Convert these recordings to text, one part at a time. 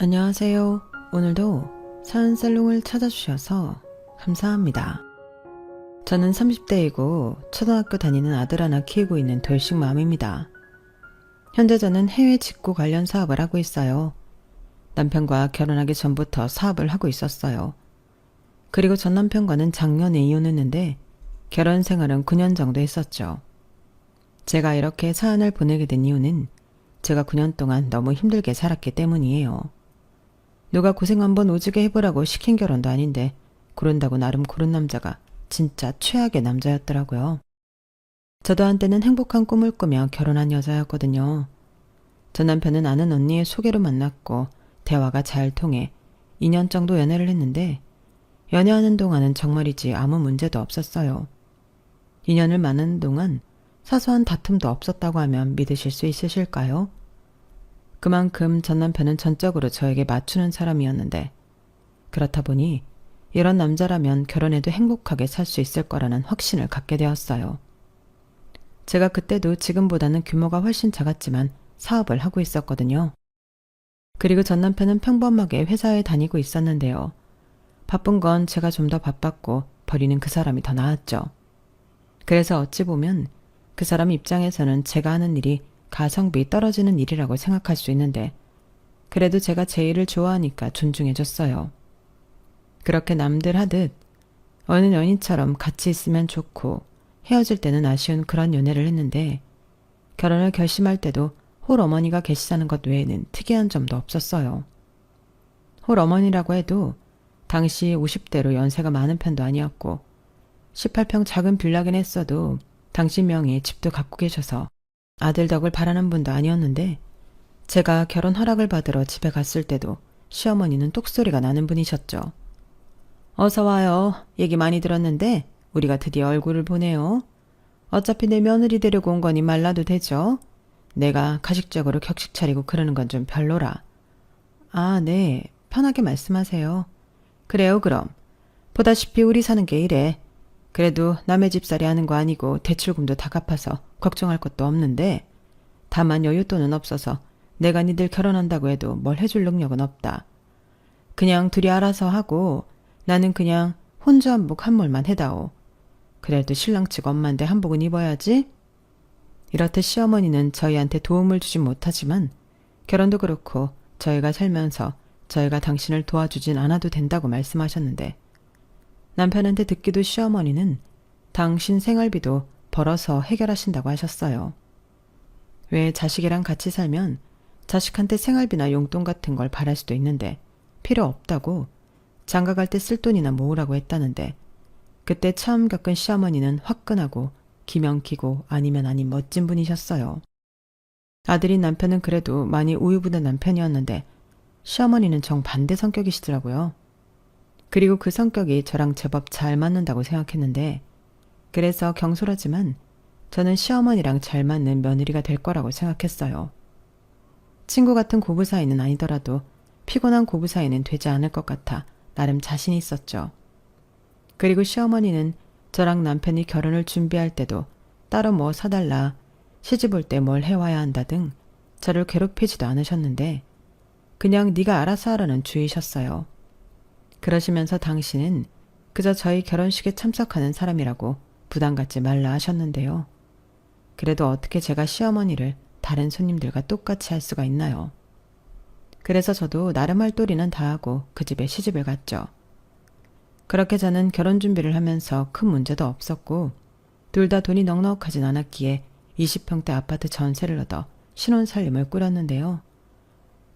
안녕하세요. 오늘도 사은살롱을 찾아주셔서 감사합니다. 저는 30대이고 초등학교 다니는 아들 하나 키우고 있는 돌싱맘입니다. 현재 저는 해외 직구 관련 사업을 하고 있어요. 남편과 결혼하기 전부터 사업을 하고 있었어요. 그리고 전 남편과는 작년에 이혼했는데 결혼 생활은 9년 정도 했었죠. 제가 이렇게 사연을 보내게 된 이유는 제가 9년 동안 너무 힘들게 살았기 때문이에요. 누가 고생 한번 오지게 해보라고 시킨 결혼도 아닌데 고른다고 나름 고른 남자가 진짜 최악의 남자였더라고요. 저도 한때는 행복한 꿈을 꾸며 결혼한 여자였거든요. 전 남편은 아는 언니의 소개로 만났고 대화가 잘 통해 2년 정도 연애를 했는데 연애하는 동안은 정말이지 아무 문제도 없었어요. 2년을 만나는 동안 사소한 다툼도 없었다고 하면 믿으실 수 있으실까요? 그만큼 전 남편은 전적으로 저에게 맞추는 사람이었는데 그렇다 보니 이런 남자라면 결혼해도 행복하게 살 수 있을 거라는 확신을 갖게 되었어요. 제가 그때도 지금보다는 규모가 훨씬 작았지만 사업을 하고 있었거든요. 그리고 전 남편은 평범하게 회사에 다니고 있었는데요. 바쁜 건 제가 좀 더 바빴고 버리는 그 사람이 더 나았죠. 그래서 어찌 보면 그 사람 입장에서는 제가 하는 일이 가성비 떨어지는 일이라고 생각할 수 있는데 그래도 제가 제 일을 좋아하니까 존중해줬어요. 그렇게 남들 하듯 어느 연인처럼 같이 있으면 좋고 헤어질 때는 아쉬운 그런 연애를 했는데 결혼을 결심할 때도 홀 어머니가 계시다는 것 외에는 특이한 점도 없었어요. 홀 어머니라고 해도 당시 50대로 연세가 많은 편도 아니었고 18평 작은 빌라긴 했어도 당신 명의의 집도 갖고 계셔서 아들 덕을 바라는 분도 아니었는데 제가 결혼 허락을 받으러 집에 갔을 때도 시어머니는 똑소리가 나는 분이셨죠. 어서 와요. 얘기 많이 들었는데 우리가 드디어 얼굴을 보네요. 어차피 내 며느리 데리고 온 거니 말라도 되죠. 내가 가식적으로 격식 차리고 그러는 건 좀 별로라. 아, 네. 편하게 말씀하세요. 그래요, 그럼. 보다시피 우리 사는 게 이래. 그래도 남의 집살이 하는 거 아니고 대출금도 다 갚아서 걱정할 것도 없는데 다만 여윳돈은 없어서 내가 니들 결혼한다고 해도 뭘 해줄 능력은 없다. 그냥 둘이 알아서 하고 나는 그냥 혼주 한복 한 벌만 해다오. 그래도 신랑측 엄마인데 한복은 입어야지. 이렇듯 시어머니는 저희한테 도움을 주진 못하지만 결혼도 그렇고 저희가 살면서 저희가 당신을 도와주진 않아도 된다고 말씀하셨는데 남편한테 듣기도 시어머니는 당신 생활비도 벌어서 해결하신다고 하셨어요. 왜 자식이랑 같이 살면 자식한테 생활비나 용돈 같은 걸 바랄 수도 있는데 필요 없다고 장가 갈 때 쓸 돈이나 모으라고 했다는데 그때 처음 겪은 시어머니는 화끈하고 기명기고 아니면 아닌 멋진 분이셨어요. 아들인 남편은 그래도 많이 우유부단한 편이었는데 시어머니는 정반대 성격이시더라고요. 그리고 그 성격이 저랑 제법 잘 맞는다고 생각했는데 그래서 경솔하지만 저는 시어머니랑 잘 맞는 며느리가 될 거라고 생각했어요. 친구 같은 고부 사이는 아니더라도 피곤한 고부 사이는 되지 않을 것 같아 나름 자신이 있었죠. 그리고 시어머니는 저랑 남편이 결혼을 준비할 때도 따로 뭐 사달라, 시집 올 때 뭘 해와야 한다 등 저를 괴롭히지도 않으셨는데 그냥 네가 알아서 하라는 주의셨어요. 그러시면서 당신은 그저 저희 결혼식에 참석하는 사람이라고 부담 갖지 말라 하셨는데요. 그래도 어떻게 제가 시어머니를 다른 손님들과 똑같이 할 수가 있나요? 그래서 저도 나름 할 도리는 다 하고 그 집에 시집을 갔죠. 그렇게 저는 결혼 준비를 하면서 큰 문제도 없었고 둘 다 돈이 넉넉하진 않았기에 20평대 아파트 전세를 얻어 신혼살림을 꾸렸는데요.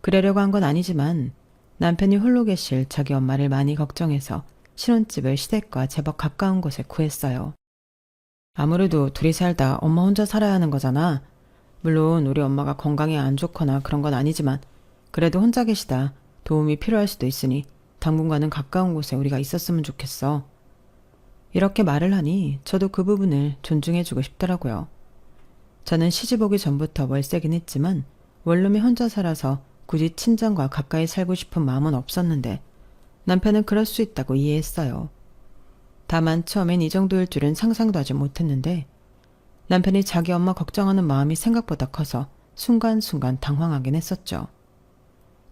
그러려고 한 건 아니지만 남편이 홀로 계실 자기 엄마를 많이 걱정해서 신혼집을 시댁과 제법 가까운 곳에 구했어요. 아무래도 둘이 살다 엄마 혼자 살아야 하는 거잖아. 물론 우리 엄마가 건강이 안 좋거나 그런 건 아니지만 그래도 혼자 계시다 도움이 필요할 수도 있으니 당분간은 가까운 곳에 우리가 있었으면 좋겠어. 이렇게 말을 하니 저도 그 부분을 존중해주고 싶더라고요. 저는 시집 오기 전부터 월세긴 했지만 원룸에 혼자 살아서 굳이 친정과 가까이 살고 싶은 마음은 없었는데 남편은 그럴 수 있다고 이해했어요. 다만 처음엔 이 정도일 줄은 상상도 하지 못했는데 남편이 자기 엄마 걱정하는 마음이 생각보다 커서 순간순간 당황하긴 했었죠.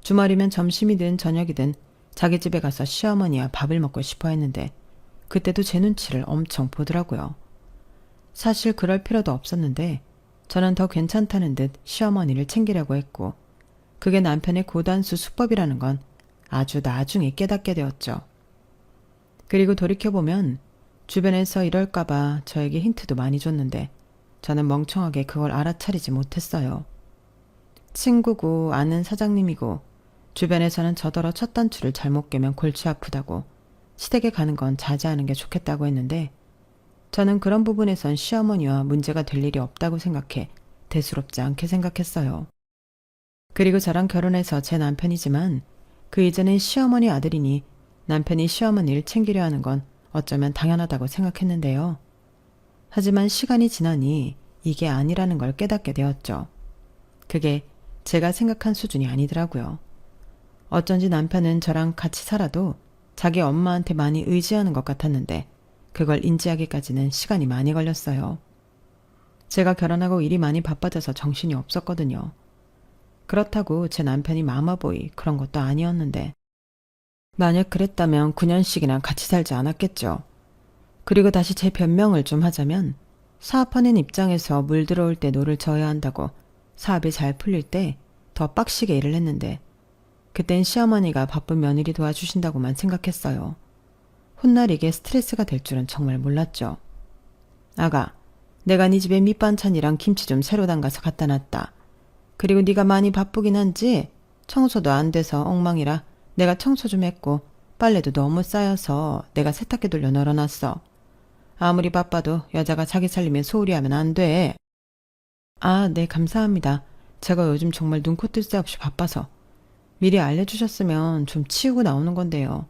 주말이면 점심이든 저녁이든 자기 집에 가서 시어머니와 밥을 먹고 싶어 했는데 그때도 제 눈치를 엄청 보더라고요. 사실 그럴 필요도 없었는데 저는 더 괜찮다는 듯 시어머니를 챙기려고 했고 그게 남편의 고단수 수법이라는 건 아주 나중에 깨닫게 되었죠. 그리고 돌이켜보면 주변에서 이럴까봐 저에게 힌트도 많이 줬는데 저는 멍청하게 그걸 알아차리지 못했어요. 친구고 아는 사장님이고 주변에서는 저더러 첫 단추를 잘못 깨면 골치 아프다고 시댁에 가는 건 자제하는 게 좋겠다고 했는데 저는 그런 부분에선 시어머니와 문제가 될 일이 없다고 생각해 대수롭지 않게 생각했어요. 그리고 저랑 결혼해서 제 남편이지만 그 이전엔 시어머니 아들이니 남편이 시어머니를 챙기려 하는 건 어쩌면 당연하다고 생각했는데요. 하지만 시간이 지나니 이게 아니라는 걸 깨닫게 되었죠. 그게 제가 생각한 수준이 아니더라고요. 어쩐지 남편은 저랑 같이 살아도 자기 엄마한테 많이 의지하는 것 같았는데 그걸 인지하기까지는 시간이 많이 걸렸어요. 제가 결혼하고 일이 많이 바빠져서 정신이 없었거든요. 그렇다고 제 남편이 마마보이 그런 것도 아니었는데 만약 그랬다면 9년씩이나 같이 살지 않았겠죠. 그리고 다시 제 변명을 좀 하자면 사업하는 입장에서 물 들어올 때 노를 저어야 한다고 사업이 잘 풀릴 때 더 빡시게 일을 했는데 그땐 시어머니가 바쁜 며느리 도와주신다고만 생각했어요. 훗날 이게 스트레스가 될 줄은 정말 몰랐죠. 아가, 내가 네 집에 밑반찬이랑 김치 좀 새로 담가서 갖다 놨다. 그리고 네가 많이 바쁘긴 한지 청소도 안 돼서 엉망이라 내가 청소 좀 했고 빨래도 너무 쌓여서 내가 세탁기 돌려 널어놨어. 아무리 바빠도 여자가 자기 살림에 소홀히 하면 안 돼. 아, 네, 감사합니다. 제가 요즘 정말 눈코 뜰 새 없이 바빠서. 미리 알려주셨으면 좀 치우고 나오는 건데요.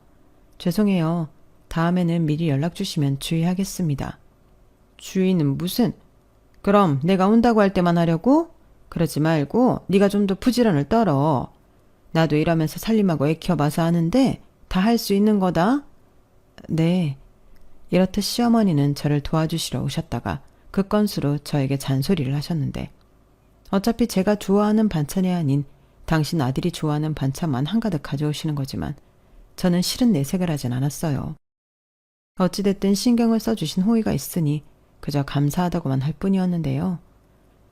죄송해요. 다음에는 미리 연락 주시면 주의하겠습니다. 주의는 무슨? 그럼 내가 온다고 할 때만 하려고? 그러지 말고 네가 좀 더 부지런을 떨어. 나도 일하면서 살림하고 애 키워봐서 아는데 다 할 수 있는 거다. 네. 이렇듯 시어머니는 저를 도와주시러 오셨다가 그 건수로 저에게 잔소리를 하셨는데 어차피 제가 좋아하는 반찬이 아닌 당신 아들이 좋아하는 반찬만 한가득 가져오시는 거지만 저는 실은 내색을 하진 않았어요. 어찌됐든 신경을 써주신 호의가 있으니 그저 감사하다고만 할 뿐이었는데요.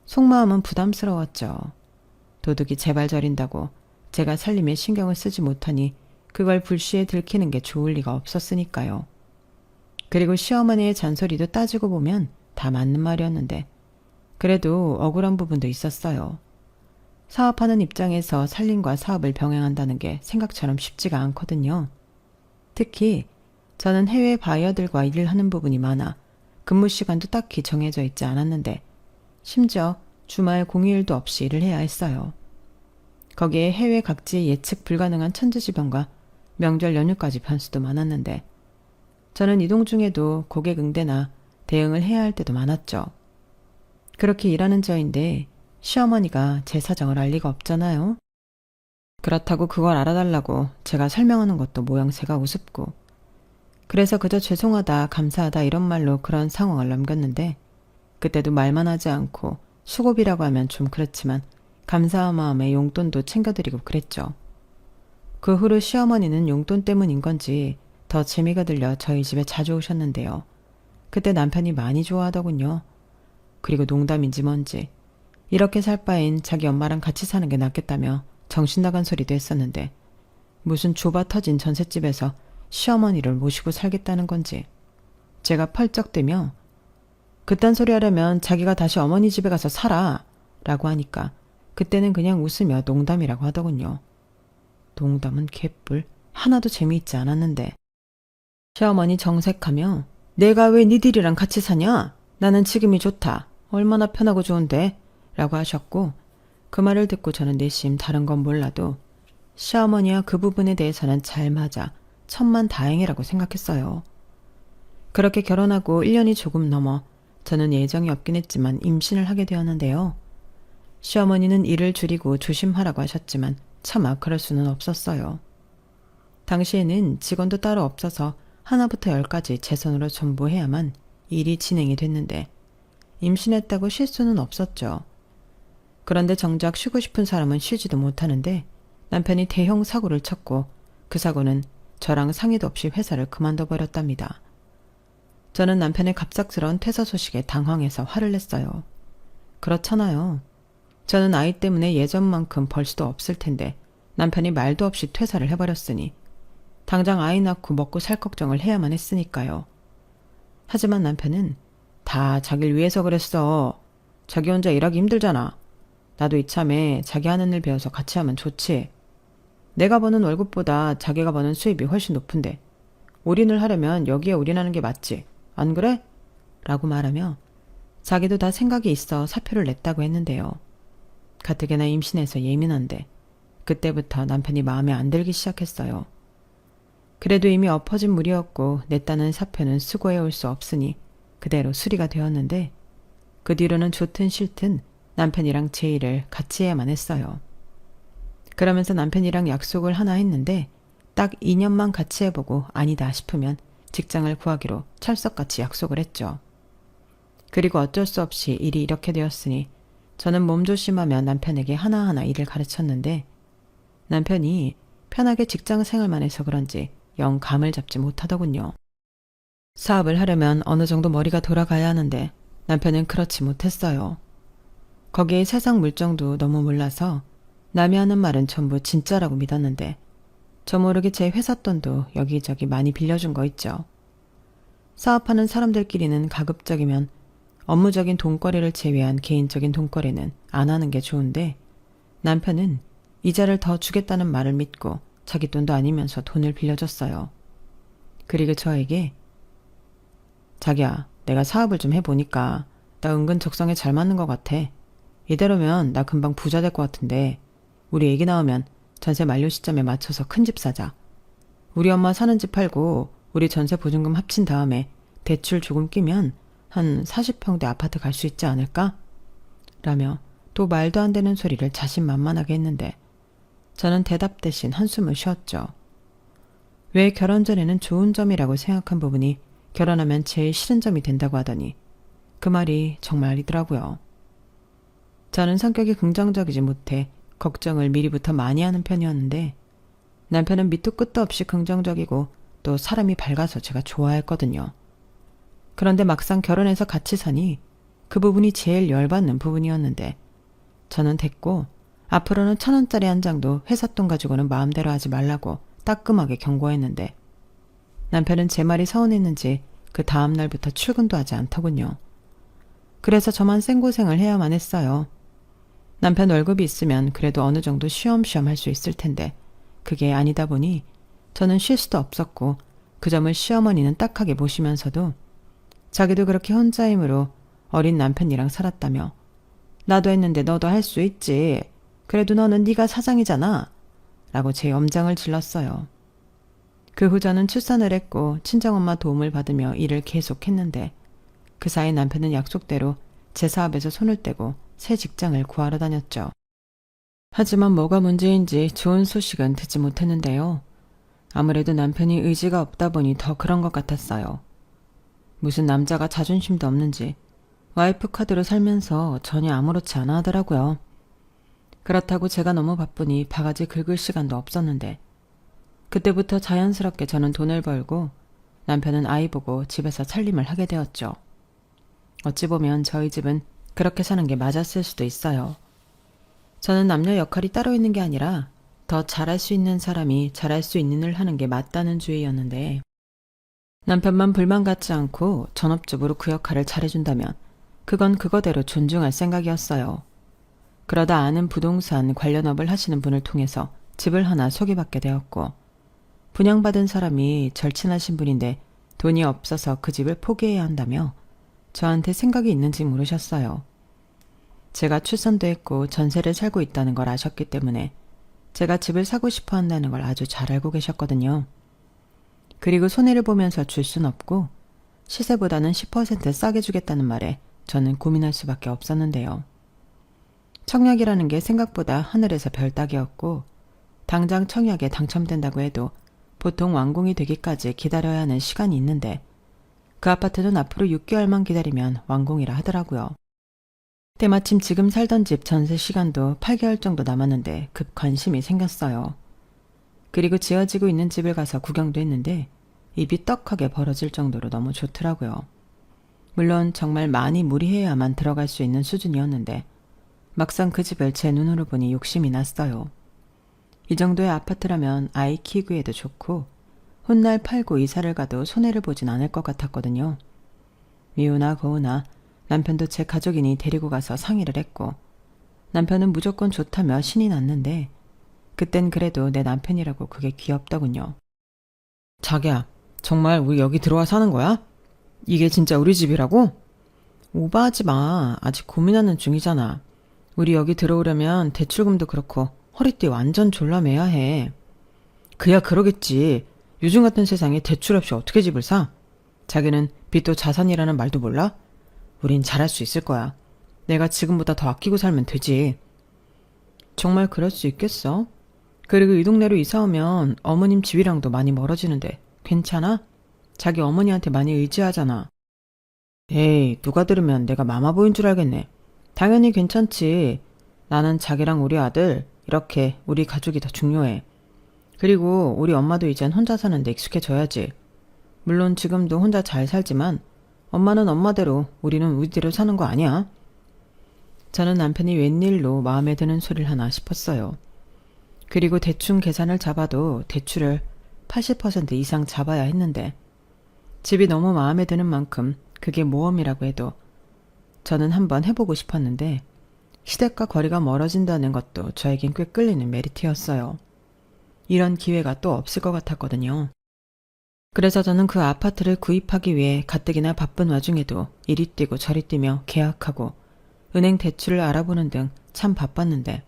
속마음은 부담스러웠죠. 도둑이 제발 저린다고 제가 살림에 신경을 쓰지 못하니 그걸 불시에 들키는 게 좋을 리가 없었으니까요. 그리고 시어머니의 잔소리도 따지고 보면 다 맞는 말이었는데 그래도 억울한 부분도 있었어요. 사업하는 입장에서 살림과 사업을 병행한다는 게 생각처럼 쉽지가 않거든요. 특히 저는 해외 바이어들과 일을 하는 부분이 많아 근무 시간도 딱히 정해져 있지 않았는데 심지어 주말 공휴일도 없이 일을 해야 했어요. 거기에 해외 각지의 예측 불가능한 천재지변과 명절 연휴까지 변수도 많았는데 저는 이동 중에도 고객 응대나 대응을 해야 할 때도 많았죠. 그렇게 일하는 저인데 시어머니가 제 사정을 알 리가 없잖아요. 그렇다고 그걸 알아달라고 제가 설명하는 것도 모양새가 우습고 그래서 그저 죄송하다 감사하다 이런 말로 그런 상황을 넘겼는데 그때도 말만 하지 않고 수고비라고 하면 좀 그렇지만 감사한 마음에 용돈도 챙겨드리고 그랬죠. 그 후로 시어머니는 용돈 때문인 건지 더 재미가 들려 저희 집에 자주 오셨는데요. 그때 남편이 많이 좋아하더군요. 그리고 농담인지 뭔지 이렇게 살 바엔 자기 엄마랑 같이 사는 게 낫겠다며 정신 나간 소리도 했었는데 무슨 좁아 터진 전셋집에서 시어머니를 모시고 살겠다는 건지 제가 펄쩍 뛰며 그딴 소리 하려면 자기가 다시 어머니 집에 가서 살아 라고 하니까 그때는 그냥 웃으며 농담이라고 하더군요. 농담은 개뿔 하나도 재미있지 않았는데 시어머니 정색하며 내가 왜 니들이랑 같이 사냐? 나는 지금이 좋다. 얼마나 편하고 좋은데? 라고 하셨고 그 말을 듣고 저는 내심 다른 건 몰라도 시어머니와 그 부분에 대해서는 잘 맞아 천만 다행이라고 생각했어요. 그렇게 결혼하고 1년이 조금 넘어 저는 예정이 없긴 했지만 임신을 하게 되었는데요. 시어머니는 일을 줄이고 조심하라고 하셨지만 차마 그럴 수는 없었어요. 당시에는 직원도 따로 없어서 하나부터 10까지 제 손으로 전부 해야만 일이 진행이 됐는데 임신했다고 쉴 수는 없었죠. 그런데 정작 쉬고 싶은 사람은 쉬지도 못하는데 남편이 대형 사고를 쳤고 그 사고는 저랑 상의도 없이 회사를 그만둬 버렸답니다. 저는 남편의 갑작스러운 퇴사 소식에 당황해서 화를 냈어요. 그렇잖아요. 저는 아이 때문에 예전만큼 벌 수도 없을 텐데 남편이 말도 없이 퇴사를 해버렸으니 당장 아이 낳고 먹고 살 걱정을 해야만 했으니까요. 하지만 남편은 다 자기를 위해서 그랬어. 자기 혼자 일하기 힘들잖아. 나도 이참에 자기 하는 일 배워서 같이 하면 좋지. 내가 버는 월급보다 자기가 버는 수입이 훨씬 높은데 올인을 하려면 여기에 올인하는 게 맞지. 안 그래? 라고 말하며 자기도 다 생각이 있어 사표를 냈다고 했는데요. 가뜩이나 임신해서 예민한데 그때부터 남편이 마음에 안 들기 시작했어요. 그래도 이미 엎어진 물이었고 냈다는 사표는 수고해 올 수 없으니 그대로 수리가 되었는데 그 뒤로는 좋든 싫든 남편이랑 제 일을 같이 해야만 했어요. 그러면서 남편이랑 약속을 하나 했는데 딱 2년만 같이 해보고 아니다 싶으면 직장을 구하기로 찰석같이 약속을 했죠. 그리고 어쩔 수 없이 일이 이렇게 되었으니 저는 몸조심하며 남편에게 하나하나 일을 가르쳤는데 남편이 편하게 직장 생활만 해서 그런지 영 감을 잡지 못하더군요. 사업을 하려면 어느 정도 머리가 돌아가야 하는데 남편은 그렇지 못했어요. 거기에 세상 물정도 너무 몰라서 남이 하는 말은 전부 진짜라고 믿었는데 저 모르게 제 회사 돈도 여기저기 많이 빌려준 거 있죠. 사업하는 사람들끼리는 가급적이면 업무적인 돈거래를 제외한 개인적인 돈거래는 안 하는 게 좋은데 남편은 이자를 더 주겠다는 말을 믿고 자기 돈도 아니면서 돈을 빌려줬어요. 그리고 저에게 자기야, 내가 사업을 좀 해보니까 나 은근 적성에 잘 맞는 것 같아. 이대로면 나 금방 부자 될 것 같은데 우리 애기 나오면 전세 만료 시점에 맞춰서 큰 집 사자. 우리 엄마 사는 집 팔고 우리 전세 보증금 합친 다음에 대출 조금 끼면 한 40평대 아파트 갈 수 있지 않을까? 라며 또 말도 안 되는 소리를 자신만만하게 했는데 저는 대답 대신 한숨을 쉬었죠. 왜 결혼 전에는 좋은 점이라고 생각한 부분이 결혼하면 제일 싫은 점이 된다고 하더니 그 말이 정말이더라고요. 저는 성격이 긍정적이지 못해 걱정을 미리부터 많이 하는 편이었는데 남편은 밑도 끝도 없이 긍정적이고 또 사람이 밝아서 제가 좋아했거든요. 그런데 막상 결혼해서 같이 사니 그 부분이 제일 열받는 부분이었는데 저는 됐고 앞으로는 1,000원짜리 한 장도 회사 돈 가지고는 마음대로 하지 말라고 따끔하게 경고했는데 남편은 제 말이 서운했는지 그 다음 날부터 출근도 하지 않더군요. 그래서 저만 생고생을 해야만 했어요. 남편 월급이 있으면 그래도 어느 정도 쉬엄쉬엄 할 수 있을 텐데 그게 아니다 보니 저는 쉴 수도 없었고 그 점을 시어머니는 딱하게 보시면서도 자기도 그렇게 혼자이므로 어린 남편이랑 살았다며 나도 했는데 너도 할 수 있지. 그래도 너는 네가 사장이잖아. 라고 제 염장을 질렀어요. 그 후 저는 출산을 했고 친정엄마 도움을 받으며 일을 계속했는데 그 사이 남편은 약속대로 제 사업에서 손을 떼고 새 직장을 구하러 다녔죠. 하지만 뭐가 문제인지 좋은 소식은 듣지 못했는데요. 아무래도 남편이 의지가 없다 보니 더 그런 것 같았어요. 무슨 남자가 자존심도 없는지 와이프 카드로 살면서 전혀 아무렇지 않아 하더라고요. 그렇다고 제가 너무 바쁘니 바가지 긁을 시간도 없었는데 그때부터 자연스럽게 저는 돈을 벌고 남편은 아이 보고 집에서 살림을 하게 되었죠. 어찌 보면 저희 집은 그렇게 사는 게 맞았을 수도 있어요. 저는 남녀 역할이 따로 있는 게 아니라 더 잘할 수 있는 사람이 잘할 수 있는 일 하는 게 맞다는 주의였는데 남편만 불만 갖지 않고 전업주부로 그 역할을 잘해준다면 그건 그거대로 존중할 생각이었어요. 그러다 아는 부동산 관련업을 하시는 분을 통해서 집을 하나 소개받게 되었고 분양받은 사람이 절친하신 분인데 돈이 없어서 그 집을 포기해야 한다며 저한테 생각이 있는지 물으셨어요. 제가 출산도 했고 전세를 살고 있다는 걸 아셨기 때문에 제가 집을 사고 싶어 한다는 걸 아주 잘 알고 계셨거든요. 그리고 손해를 보면서 줄 순 없고 시세보다는 10% 싸게 주겠다는 말에 저는 고민할 수밖에 없었는데요. 청약이라는 게 생각보다 하늘에서 별 따기였고 당장 청약에 당첨된다고 해도 보통 완공이 되기까지 기다려야 하는 시간이 있는데 그 아파트는 앞으로 6개월만 기다리면 완공이라 하더라고요. 때마침 지금 살던 집 전세 시간도 8개월 정도 남았는데 급 관심이 생겼어요. 그리고 지어지고 있는 집을 가서 구경도 했는데 입이 떡하게 벌어질 정도로 너무 좋더라고요. 물론 정말 많이 무리해야만 들어갈 수 있는 수준이었는데 막상 그 집을 제 눈으로 보니 욕심이 났어요. 이 정도의 아파트라면 아이 키우기에도 좋고 훗날 팔고 이사를 가도 손해를 보진 않을 것 같았거든요. 미우나 고우나 남편도 제 가족이니 데리고 가서 상의를 했고 남편은 무조건 좋다며 신이 났는데 그땐 그래도 내 남편이라고 그게 귀엽더군요. 자기야, 정말 우리 여기 들어와 사는 거야? 이게 진짜 우리 집이라고? 오버하지 마. 아직 고민하는 중이잖아. 우리 여기 들어오려면 대출금도 그렇고 허리띠 완전 졸라매야 해. 그야 그러겠지. 요즘 같은 세상에 대출 없이 어떻게 집을 사? 자기는 빚도 자산이라는 말도 몰라? 우린 잘할 수 있을 거야. 내가 지금보다 더 아끼고 살면 되지. 정말 그럴 수 있겠어? 그리고 이 동네로 이사 오면 어머님 집이랑도 많이 멀어지는데 괜찮아? 자기 어머니한테 많이 의지하잖아. 에이, 누가 들으면 내가 마마보인 줄 알겠네. 당연히 괜찮지. 나는 자기랑 우리 아들, 이렇게 우리 가족이 더 중요해. 그리고 우리 엄마도 이젠 혼자 사는데 익숙해져야지. 물론 지금도 혼자 잘 살지만 엄마는 엄마대로 우리는 우리대로 사는 거 아니야. 저는 남편이 웬일로 마음에 드는 소리를 하나 싶었어요. 그리고 대충 계산을 잡아도 대출을 80% 이상 잡아야 했는데 집이 너무 마음에 드는 만큼 그게 모험이라고 해도 저는 한번 해보고 싶었는데 시댁과 거리가 멀어진다는 것도 저에겐 꽤 끌리는 메리트였어요. 이런 기회가 또 없을 것 같았거든요. 그래서 저는 그 아파트를 구입하기 위해 가뜩이나 바쁜 와중에도 이리 뛰고 저리 뛰며 계약하고 은행 대출을 알아보는 등 참 바빴는데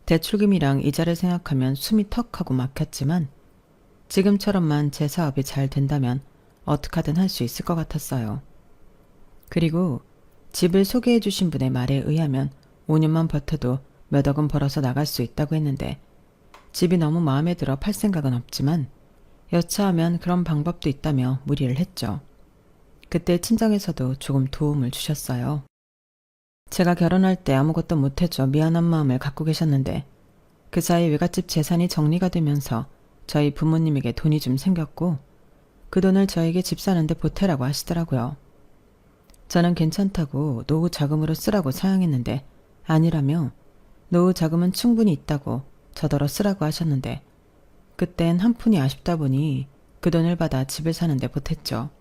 대출금이랑 이자를 생각하면 숨이 턱하고 막혔지만 지금처럼만 제 사업이 잘 된다면 어떡하든 할 수 있을 것 같았어요. 그리고 집을 소개해 주신 분의 말에 의하면 5년만 버텨도 몇 억은 벌어서 나갈 수 있다고 했는데 집이 너무 마음에 들어 팔 생각은 없지만 여차하면 그런 방법도 있다며 무리를 했죠. 그때 친정에서도 조금 도움을 주셨어요. 제가 결혼할 때 아무것도 못해줘 미안한 마음을 갖고 계셨는데 그 사이 외갓집 재산이 정리가 되면서 저희 부모님에게 돈이 좀 생겼고 그 돈을 저에게 집 사는데 보태라고 하시더라고요. 저는 괜찮다고 노후 자금으로 쓰라고 사양했는데 아니라며 노후 자금은 충분히 있다고 저더러 쓰라고 하셨는데 그땐 한 푼이 아쉽다 보니 그 돈을 받아 집을 사는데 보탰죠.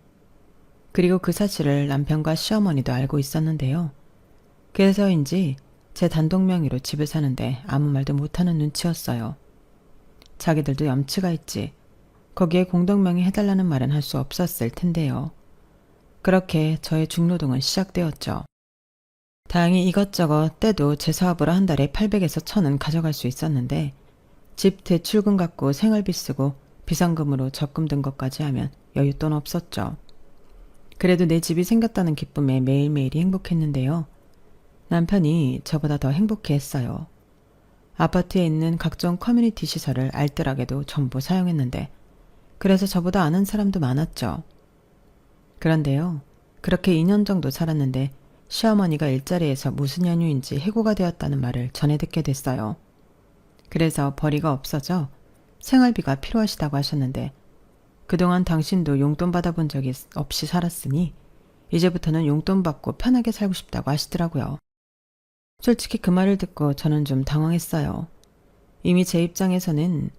그리고 그 사실을 남편과 시어머니도 알고 있었는데요. 그래서인지 제 단독 명의로 집을 사는데 아무 말도 못하는 눈치였어요. 자기들도 염치가 있지. 거기에 공동명의 해달라는 말은 할 수 없었을 텐데요. 그렇게 저의 중노동은 시작되었죠. 다행히 이것저것 때도 제 사업으로 한 달에 800에서 1000은 가져갈 수 있었는데 집 대출금 갖고 생활비 쓰고 비상금으로 적금 든 것까지 하면 여윳돈 없었죠. 그래도 내 집이 생겼다는 기쁨에 매일매일이 행복했는데요. 남편이 저보다 더 행복해했어요. 아파트에 있는 각종 커뮤니티 시설을 알뜰하게도 전부 사용했는데 그래서 저보다 아는 사람도 많았죠. 그런데요. 그렇게 2년 정도 살았는데 시어머니가 일자리에서 무슨 연유인지 해고가 되었다는 말을 전해 듣게 됐어요. 그래서 벌이가 없어져 생활비가 필요하시다고 하셨는데 그동안 당신도 용돈 받아본 적이 없이 살았으니 이제부터는 용돈 받고 편하게 살고 싶다고 하시더라고요. 솔직히 그 말을 듣고 저는 좀 당황했어요. 이미 제 입장에서는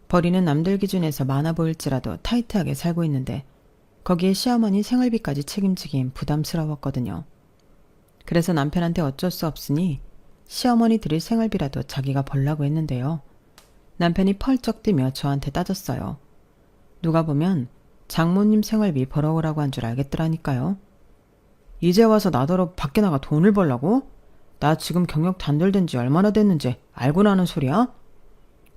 벌이는 남들 기준에서 많아 보일지라도 타이트하게 살고 있는데 거기에 시어머니 생활비까지 책임지긴 부담스러웠거든요. 그래서 남편한테 어쩔 수 없으니 시어머니 드릴 생활비라도 자기가 벌라고 했는데요. 남편이 펄쩍 뛰며 저한테 따졌어요. 누가 보면 장모님 생활비 벌어오라고 한 줄 알겠더라니까요. 이제 와서 나더러 밖에 나가 돈을 벌라고? 나 지금 경력 단절된 지 얼마나 됐는지 알고 나는 소리야?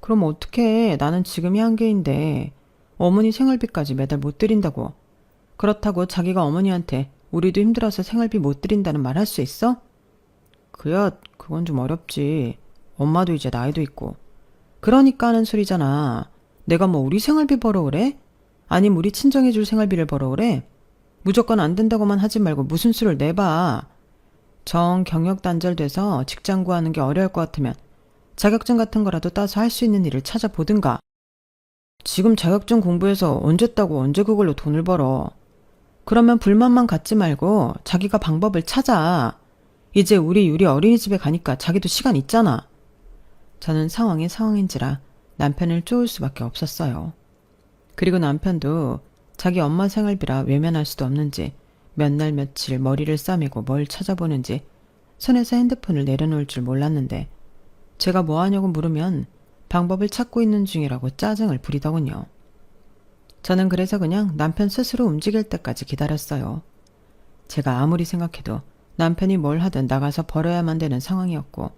그럼 어떡해. 나는 지금이 한계인데 어머니 생활비까지 매달 못 드린다고. 그렇다고 자기가 어머니한테 우리도 힘들어서 생활비 못 드린다는 말 할 수 있어? 그야 그건 좀 어렵지. 엄마도 이제 나이도 있고. 그러니까 하는 소리잖아. 내가 뭐 우리 생활비 벌어오래? 아님 우리 친정해줄 생활비를 벌어오래? 무조건 안 된다고만 하지 말고 무슨 수를 내봐. 정 경력 단절돼서 직장 구하는 게 어려울 것 같으면 자격증 같은 거라도 따서 할 수 있는 일을 찾아보든가. 지금 자격증 공부해서 언제 따고 언제 그걸로 돈을 벌어. 그러면 불만만 갖지 말고 자기가 방법을 찾아. 이제 우리 유리 어린이집에 가니까 자기도 시간 있잖아. 저는 상황이 상황인지라 남편을 쪼을 수밖에 없었어요. 그리고 남편도 자기 엄마 생활비라 외면할 수도 없는지 몇 날 며칠 머리를 싸매고 뭘 찾아보는지 손에서 핸드폰을 내려놓을 줄 몰랐는데 제가 뭐 하냐고 물으면 방법을 찾고 있는 중이라고 짜증을 부리더군요. 저는 그래서 그냥 남편 스스로 움직일 때까지 기다렸어요. 제가 아무리 생각해도 남편이 뭘 하든 나가서 벌어야만 되는 상황이었고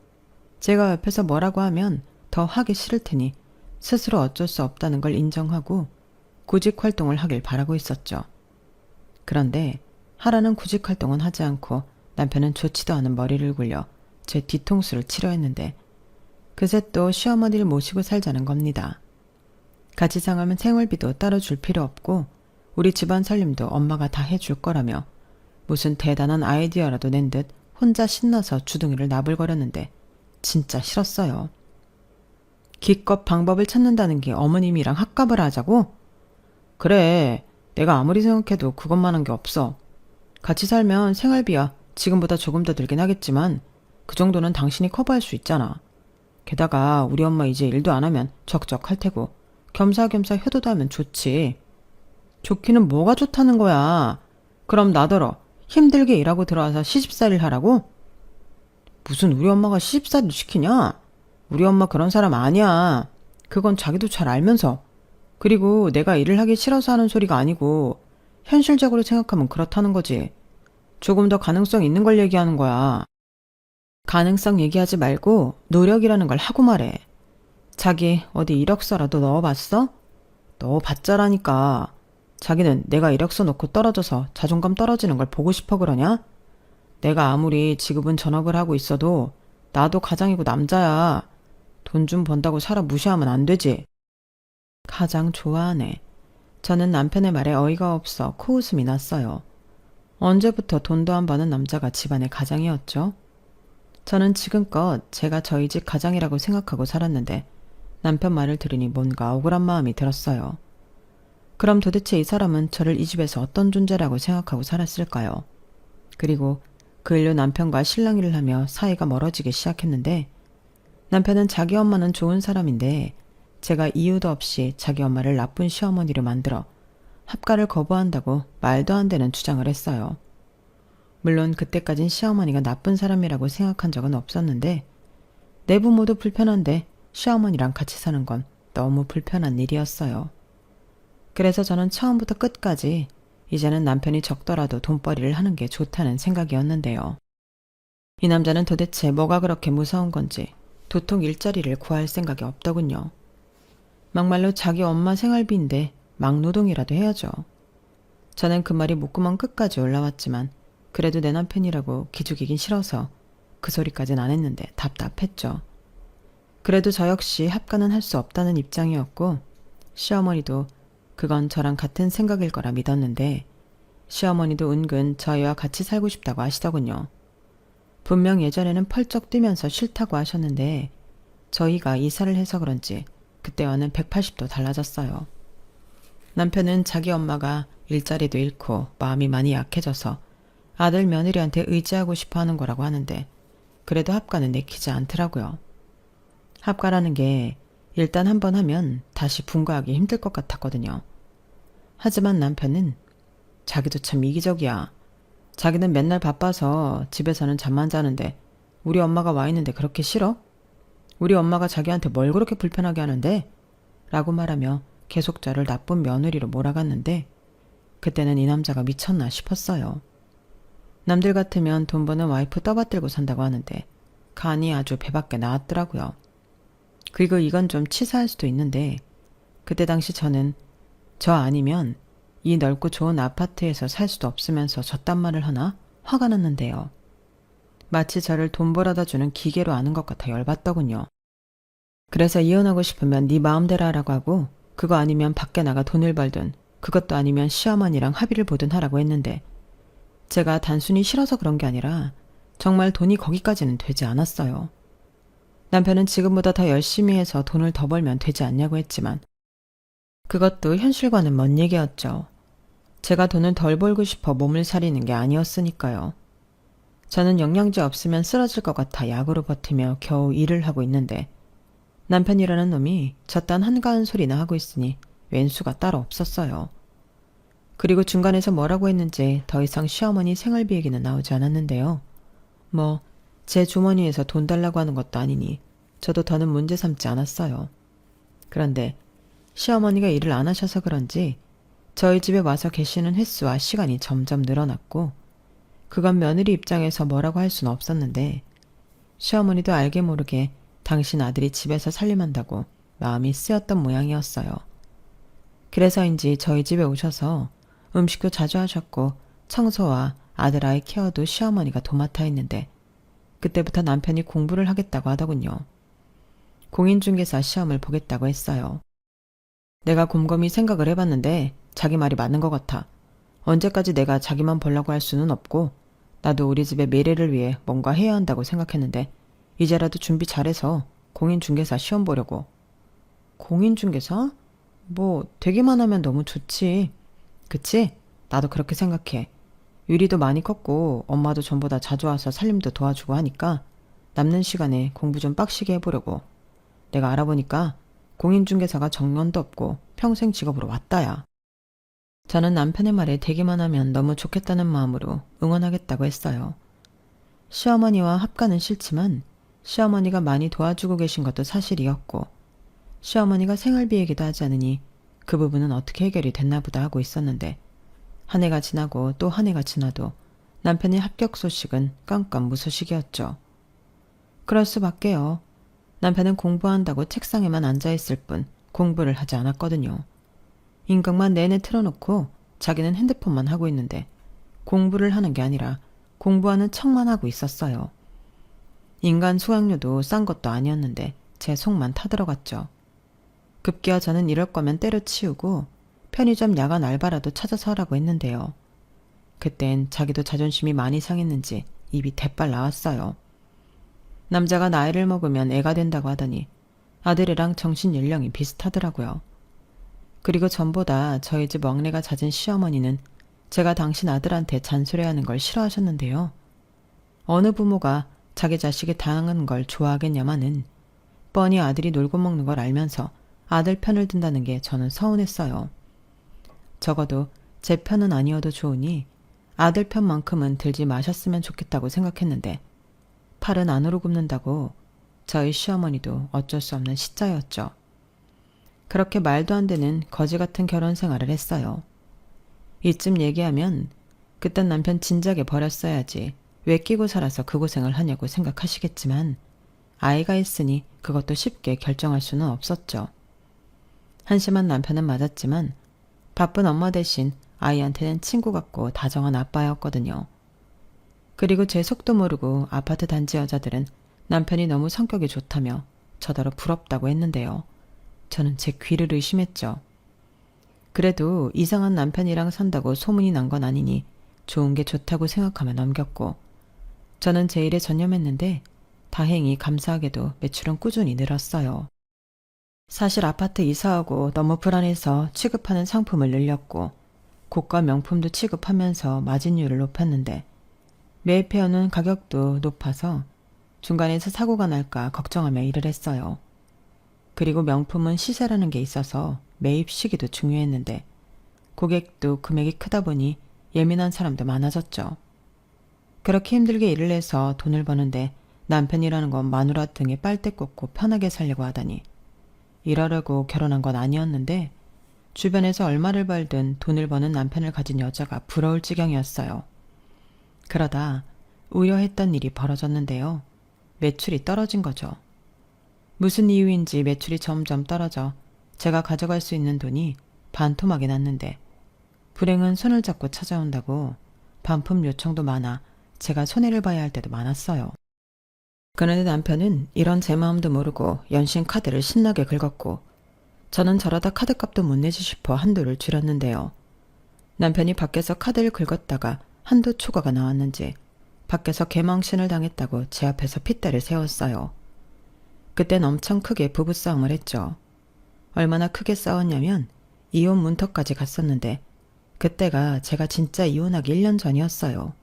제가 옆에서 뭐라고 하면 더 하기 싫을 테니 스스로 어쩔 수 없다는 걸 인정하고 구직 활동을 하길 바라고 있었죠. 그런데 하라는 구직 활동은 하지 않고 남편은 좋지도 않은 머리를 굴려 제 뒤통수를 치려 했는데 그새 또 시어머니를 모시고 살자는 겁니다. 같이 상하면 생활비도 따로 줄 필요 없고 우리 집안 살림도 엄마가 다 해줄 거라며 무슨 대단한 아이디어라도 낸 듯 혼자 신나서 주둥이를 나불거렸는데 진짜 싫었어요. 기껏 방법을 찾는다는 게 어머님이랑 합갑을 하자고? 그래, 내가 아무리 생각해도 그것만한 게 없어. 같이 살면 생활비야 지금보다 조금 더 들긴 하겠지만 그 정도는 당신이 커버할 수 있잖아. 게다가 우리 엄마 이제 일도 안 하면 적적할 테고 겸사겸사 효도도 하면 좋지. 좋기는 뭐가 좋다는 거야. 그럼 나더러 힘들게 일하고 들어와서 시집살이를 하라고? 무슨 우리 엄마가 시집살이를 시키냐? 우리 엄마 그런 사람 아니야. 그건 자기도 잘 알면서. 그리고 내가 일을 하기 싫어서 하는 소리가 아니고 현실적으로 생각하면 그렇다는 거지. 조금 더 가능성 있는 걸 얘기하는 거야. 가능성 얘기하지 말고 노력이라는 걸 하고 말해. 자기 어디 이력서라도 넣어봤어? 넣어봤자라니까. 자기는 내가 이력서 넣고 떨어져서 자존감 떨어지는 걸 보고 싶어 그러냐? 내가 아무리 지급은 전업을 하고 있어도 나도 가장이고 남자야. 돈 좀 번다고 사람 무시하면 안 되지. 가장 좋아하네. 저는 남편의 말에 어이가 없어 코웃음이 났어요. 언제부터 돈도 안 버는 남자가 집안의 가장이었죠? 저는 지금껏 제가 저희 집 가장이라고 생각하고 살았는데 남편 말을 들으니 뭔가 억울한 마음이 들었어요. 그럼 도대체 이 사람은 저를 이 집에서 어떤 존재라고 생각하고 살았을까요? 그리고 그 일로 남편과 실랑이를 하며 사이가 멀어지기 시작했는데 남편은 자기 엄마는 좋은 사람인데 제가 이유도 없이 자기 엄마를 나쁜 시어머니로 만들어 합가를 거부한다고 말도 안 되는 주장을 했어요. 물론 그때까진 시어머니가 나쁜 사람이라고 생각한 적은 없었는데 내 부모도 불편한데 시어머니랑 같이 사는 건 너무 불편한 일이었어요. 그래서 저는 처음부터 끝까지 이제는 남편이 적더라도 돈벌이를 하는 게 좋다는 생각이었는데요. 이 남자는 도대체 뭐가 그렇게 무서운 건지 도통 일자리를 구할 생각이 없더군요. 막말로 자기 엄마 생활비인데 막노동이라도 해야죠. 저는 그 말이 목구멍 끝까지 올라왔지만 그래도 내 남편이라고 기죽이긴 싫어서 그 소리까진 안 했는데 답답했죠. 그래도 저 역시 합가는 할 수 없다는 입장이었고 시어머니도 그건 저랑 같은 생각일 거라 믿었는데 시어머니도 은근 저희와 같이 살고 싶다고 하시더군요. 분명 예전에는 펄쩍 뛰면서 싫다고 하셨는데 저희가 이사를 해서 그런지 그때와는 180도 달라졌어요. 남편은 자기 엄마가 일자리도 잃고 마음이 많이 약해져서 아들 며느리한테 의지하고 싶어 하는 거라고 하는데 그래도 합가는 내키지 않더라고요. 합가라는 게 일단 한번 하면 다시 분가하기 힘들 것 같았거든요. 하지만 남편은 자기도 참 이기적이야. 자기는 맨날 바빠서 집에서는 잠만 자는데 우리 엄마가 와 있는데 그렇게 싫어? 우리 엄마가 자기한테 뭘 그렇게 불편하게 하는데? 라고 말하며 계속 저를 나쁜 며느리로 몰아갔는데 그때는 이 남자가 미쳤나 싶었어요. 남들 같으면 돈 버는 와이프 떠받들고 산다고 하는데 간이 아주 배밖에 나왔더라고요. 그리고 이건 좀 치사할 수도 있는데 그때 당시 저는 저 아니면 이 넓고 좋은 아파트에서 살 수도 없으면서 저딴 말을 하나 화가 났는데요. 마치 저를 돈 벌어다 주는 기계로 아는 것 같아 열받더군요. 그래서 이혼하고 싶으면 네 마음대로 하라고 하고 그거 아니면 밖에 나가 돈을 벌든 그것도 아니면 시어머니랑 합의를 보든 하라고 했는데 제가 단순히 싫어서 그런 게 아니라 정말 돈이 거기까지는 되지 않았어요. 남편은 지금보다 더 열심히 해서 돈을 더 벌면 되지 않냐고 했지만 그것도 현실과는 먼 얘기였죠. 제가 돈을 덜 벌고 싶어 몸을 사리는 게 아니었으니까요. 저는 영양제 없으면 쓰러질 것 같아 약으로 버티며 겨우 일을 하고 있는데 남편이라는 놈이 저딴 한가한 소리나 하고 있으니 왼수가 따로 없었어요. 그리고 중간에서 뭐라고 했는지 더 이상 시어머니 생활비 얘기는 나오지 않았는데요. 제 주머니에서 돈 달라고 하는 것도 아니니 저도 더는 문제 삼지 않았어요. 그런데 시어머니가 일을 안 하셔서 그런지 저희 집에 와서 계시는 횟수와 시간이 점점 늘어났고 그건 며느리 입장에서 뭐라고 할 수는 없었는데 시어머니도 알게 모르게 당신 아들이 집에서 살림한다고 마음이 쓰였던 모양이었어요. 그래서인지 저희 집에 오셔서 음식도 자주 하셨고 청소와 아들 아이 케어도 시어머니가 도맡아 했는데 그때부터 남편이 공부를 하겠다고 하더군요. 공인중개사 시험을 보겠다고 했어요. 내가 곰곰이 생각을 해봤는데 자기 말이 맞는 것 같아. 언제까지 내가 자기만 보려고 할 수는 없고 나도 우리 집의 미래를 위해 뭔가 해야 한다고 생각했는데 이제라도 준비 잘해서 공인중개사 시험 보려고. 공인중개사? 되기만 하면 너무 좋지. 그치? 나도 그렇게 생각해. 유리도 많이 컸고 엄마도 전보다 자주 와서 살림도 도와주고 하니까 남는 시간에 공부 좀 빡시게 해보려고. 내가 알아보니까 공인중개사가 정년도 없고 평생 직업으로 왔다야. 저는 남편의 말에 되기만 하면 너무 좋겠다는 마음으로 응원하겠다고 했어요. 시어머니와 합가는 싫지만 시어머니가 많이 도와주고 계신 것도 사실이었고 시어머니가 생활비 얘기도 하지 않으니 그 부분은 어떻게 해결이 됐나 보다 하고 있었는데 한 해가 지나고 또 한 해가 지나도 남편의 합격 소식은 깜깜무소식이었죠. 그럴 수밖에요. 남편은 공부한다고 책상에만 앉아있을 뿐 공부를 하지 않았거든요. 인강만 내내 틀어놓고 자기는 핸드폰만 하고 있는데 공부를 하는 게 아니라 공부하는 척만 하고 있었어요. 인간 수강료도 싼 것도 아니었는데 제 속만 타들어갔죠. 급기야 저는 이럴 거면 때려치우고 편의점 야간 알바라도 찾아서 하라고 했는데요. 그땐 자기도 자존심이 많이 상했는지 입이 대빨 나왔어요. 남자가 나이를 먹으면 애가 된다고 하더니 아들이랑 정신 연령이 비슷하더라고요. 그리고 전보다 저희 집 막내가 잦은 시어머니는 제가 당신 아들한테 잔소리하는 걸 싫어하셨는데요. 어느 부모가 자기 자식이 당하는 걸 좋아하겠냐마는 뻔히 아들이 놀고 먹는 걸 알면서 아들 편을 든다는 게 저는 서운했어요. 적어도 제 편은 아니어도 좋으니 아들 편만큼은 들지 마셨으면 좋겠다고 생각했는데 팔은 안으로 굽는다고 저희 시어머니도 어쩔 수 없는 시자였죠. 그렇게 말도 안 되는 거지 같은 결혼 생활을 했어요. 이쯤 얘기하면 그딴 남편 진작에 버렸어야지 왜 끼고 살아서 그 고생을 하냐고 생각하시겠지만 아이가 있으니 그것도 쉽게 결정할 수는 없었죠. 한심한 남편은 맞았지만 바쁜 엄마 대신 아이한테는 친구 같고 다정한 아빠였거든요. 그리고 제 속도 모르고 아파트 단지 여자들은 남편이 너무 성격이 좋다며 저더러 부럽다고 했는데요. 저는 제 귀를 의심했죠. 그래도 이상한 남편이랑 산다고 소문이 난 건 아니니 좋은 게 좋다고 생각하며 넘겼고 저는 제 일에 전념했는데 다행히 감사하게도 매출은 꾸준히 늘었어요. 사실 아파트 이사하고 너무 불안해서 취급하는 상품을 늘렸고 고가 명품도 취급하면서 마진율을 높였는데 매입해오는 가격도 높아서 중간에서 사고가 날까 걱정하며 일을 했어요. 그리고 명품은 시세라는 게 있어서 매입 시기도 중요했는데 고객도 금액이 크다 보니 예민한 사람도 많아졌죠. 그렇게 힘들게 일을 해서 돈을 버는데 남편이라는 건 마누라 등에 빨대 꽂고 편하게 살려고 하다니 이러려고 결혼한 건 아니었는데 주변에서 얼마를 벌든 돈을 버는 남편을 가진 여자가 부러울 지경이었어요. 그러다 우려했던 일이 벌어졌는데요. 매출이 떨어진 거죠. 무슨 이유인지 매출이 점점 떨어져 제가 가져갈 수 있는 돈이 반토막이 났는데 불행은 손을 잡고 찾아온다고 반품 요청도 많아 제가 손해를 봐야 할 때도 많았어요. 그런데 남편은 이런 제 마음도 모르고 연신 카드를 신나게 긁었고 저는 저러다 카드값도 못 내지 싶어 한도를 줄였는데요. 남편이 밖에서 카드를 긁었다가 한도 초과가 나왔는지 밖에서 개망신을 당했다고 제 앞에서 핏대를 세웠어요. 그땐 엄청 크게 부부싸움을 했죠. 얼마나 크게 싸웠냐면 이혼 문턱까지 갔었는데 그때가 제가 진짜 이혼하기 1년 전이었어요.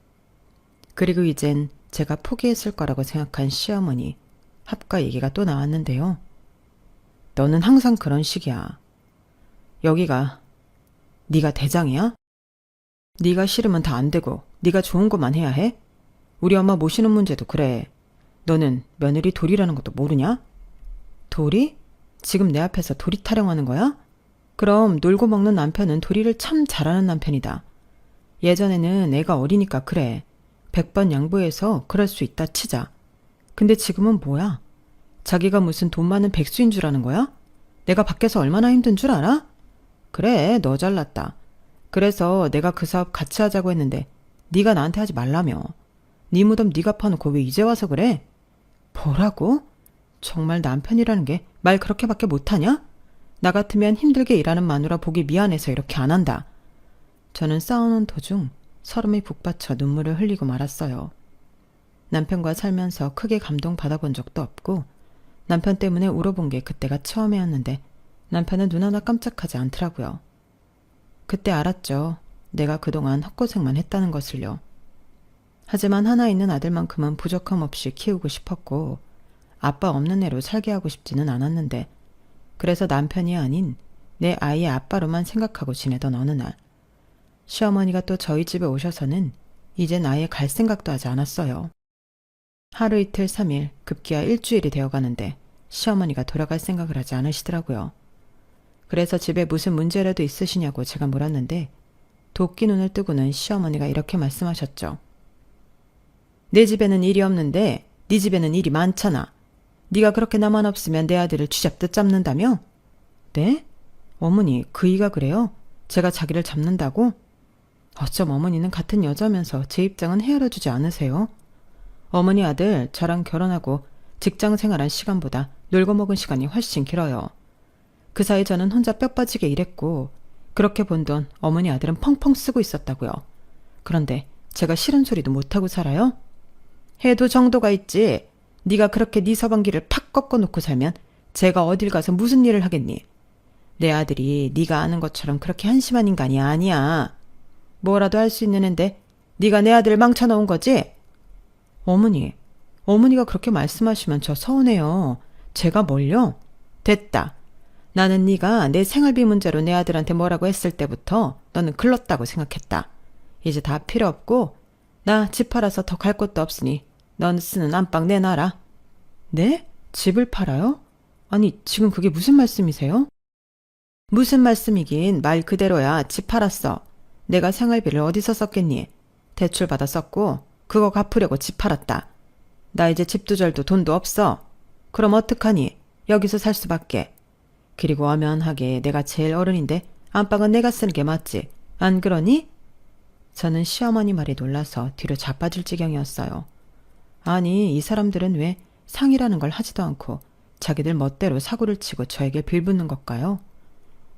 그리고 이젠 제가 포기했을 거라고 생각한 시어머니 합과 얘기가 또 나왔는데요. 너는 항상 그런 식이야. 여기가 네가 대장이야? 네가 싫으면 다 안 되고 네가 좋은 것만 해야 해? 우리 엄마 모시는 문제도 그래. 너는 며느리 돌이라는 것도 모르냐? 돌이? 지금 내 앞에서 돌이 타령하는 거야? 그럼 놀고 먹는 남편은 돌이를 참 잘하는 남편이다. 예전에는 애가 어리니까 그래. 100번 양보해서 그럴 수 있다 치자. 근데 지금은 뭐야? 자기가 무슨 돈 많은 백수인 줄 아는 거야? 내가 밖에서 얼마나 힘든 줄 알아? 그래, 너 잘났다. 그래서 내가 그 사업 같이 하자고 했는데 네가 나한테 하지 말라며. 네 무덤 네가 파놓고 왜 이제 와서 그래? 뭐라고? 정말 남편이라는 게 말 그렇게밖에 못하냐? 나 같으면 힘들게 일하는 마누라 보기 미안해서 이렇게 안 한다. 저는 싸우는 도중 서름이 북받쳐 눈물을 흘리고 말았어요. 남편과 살면서 크게 감동받아본 적도 없고 남편 때문에 울어본 게 그때가 처음이었는데 남편은 눈 하나 깜짝하지 않더라고요. 그때 알았죠. 내가 그동안 헛고생만 했다는 것을요. 하지만 하나 있는 아들만큼은 부족함 없이 키우고 싶었고 아빠 없는 애로 살게 하고 싶지는 않았는데 그래서 남편이 아닌 내 아이의 아빠로만 생각하고 지내던 어느 날 시어머니가 또 저희 집에 오셔서는 이젠 아예 갈 생각도 하지 않았어요. 하루 이틀 3일 급기야 일주일이 되어가는데 시어머니가 돌아갈 생각을 하지 않으시더라고요. 그래서 집에 무슨 문제라도 있으시냐고 제가 물었는데 도끼 눈을 뜨고는 시어머니가 이렇게 말씀하셨죠. 내 집에는 일이 없는데 네 집에는 일이 많잖아. 네가 그렇게 나만 없으면 내 아들을 쥐잡듯 잡는다며? 네? 어머니, 그이가 그래요? 제가 자기를 잡는다고? 어쩜 어머니는 같은 여자면서 제 입장은 헤아려주지 않으세요? 어머니 아들 저랑 결혼하고 직장 생활한 시간보다 놀고 먹은 시간이 훨씬 길어요. 그 사이 저는 혼자 뼈 빠지게 일했고 그렇게 번 돈 어머니 아들은 펑펑 쓰고 있었다고요. 그런데 제가 싫은 소리도 못하고 살아요? 해도 정도가 있지. 네가 그렇게 네 서방기를 팍 꺾어놓고 살면 제가 어딜 가서 무슨 일을 하겠니? 내 아들이 네가 아는 것처럼 그렇게 한심한 인간이 아니야. 뭐라도 할 수 있는 앤데 네가 내 아들을 망쳐놓은 거지? 어머니, 어머니가 그렇게 말씀하시면 저 서운해요. 제가 뭘요? 됐다. 나는 네가 내 생활비 문제로 내 아들한테 뭐라고 했을 때부터 너는 글렀다고 생각했다. 이제 다 필요 없고 나 집 팔아서 더 갈 곳도 없으니 넌 쓰는 안방 내놔라. 네? 집을 팔아요? 아니 지금 그게 무슨 말씀이세요? 무슨 말씀이긴 말 그대로야. 집 팔았어. 내가 생활비를 어디서 썼겠니? 대출 받아 썼고 그거 갚으려고 집 팔았다. 나 이제 집도 절도 돈도 없어. 그럼 어떡하니? 여기서 살 수밖에. 그리고 엄연하게 내가 제일 어른인데 안방은 내가 쓰는 게 맞지. 안 그러니? 저는 시어머니 말에 놀라서 뒤로 자빠질 지경이었어요. 아니 이 사람들은 왜 상의라는 걸 하지도 않고 자기들 멋대로 사고를 치고 저에게 빌붙는 걸까요?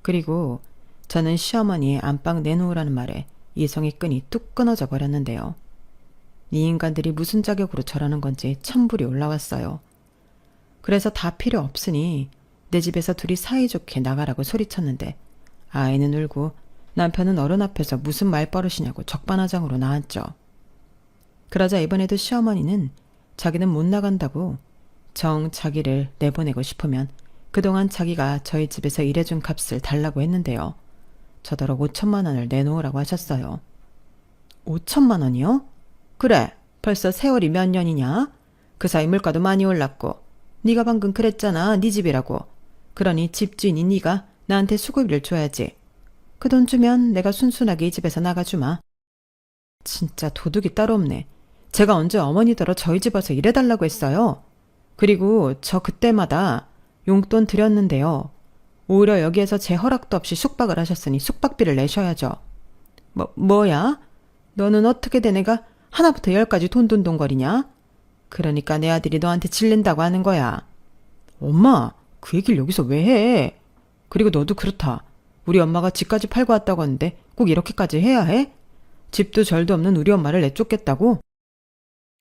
그리고 저는 시어머니의 안방 내놓으라는 말에 이성의 끈이 뚝 끊어져 버렸는데요. 이 인간들이 무슨 자격으로 저러는 건지 천불이 올라왔어요. 그래서 다 필요 없으니 내 집에서 둘이 사이좋게 나가라고 소리쳤는데 아이는 울고 남편은 어른 앞에서 무슨 말버릇이냐고 적반하장으로 나왔죠. 그러자 이번에도 시어머니는 자기는 못 나간다고 정 자기를 내보내고 싶으면 그동안 자기가 저희 집에서 일해준 값을 달라고 했는데요. 저더러 5천만 원을 내놓으라고 하셨어요. 5천만 원이요? 그래, 벌써 세월이 몇 년이냐? 그 사이 물가도 많이 올랐고 네가 방금 그랬잖아. 네 집이라고. 그러니 집주인이 네가 나한테 수고비를 줘야지. 그 돈 주면 내가 순순하게 이 집에서 나가주마. 진짜 도둑이 따로 없네. 제가 언제 어머니더러 저희 집 와서 일해달라고 했어요. 그리고 저 그때마다 용돈 드렸는데요. 오히려 여기에서 제 허락도 없이 숙박을 하셨으니 숙박비를 내셔야죠. 뭐야? 너는 어떻게 된 애가 하나부터 10까지 돈돈돈거리냐? 그러니까 내 아들이 너한테 질른다고 하는 거야. 엄마, 그 얘기를 여기서 왜 해? 그리고 너도 그렇다. 우리 엄마가 집까지 팔고 왔다고 하는데 꼭 이렇게까지 해야 해? 집도 절도 없는 우리 엄마를 내쫓겠다고?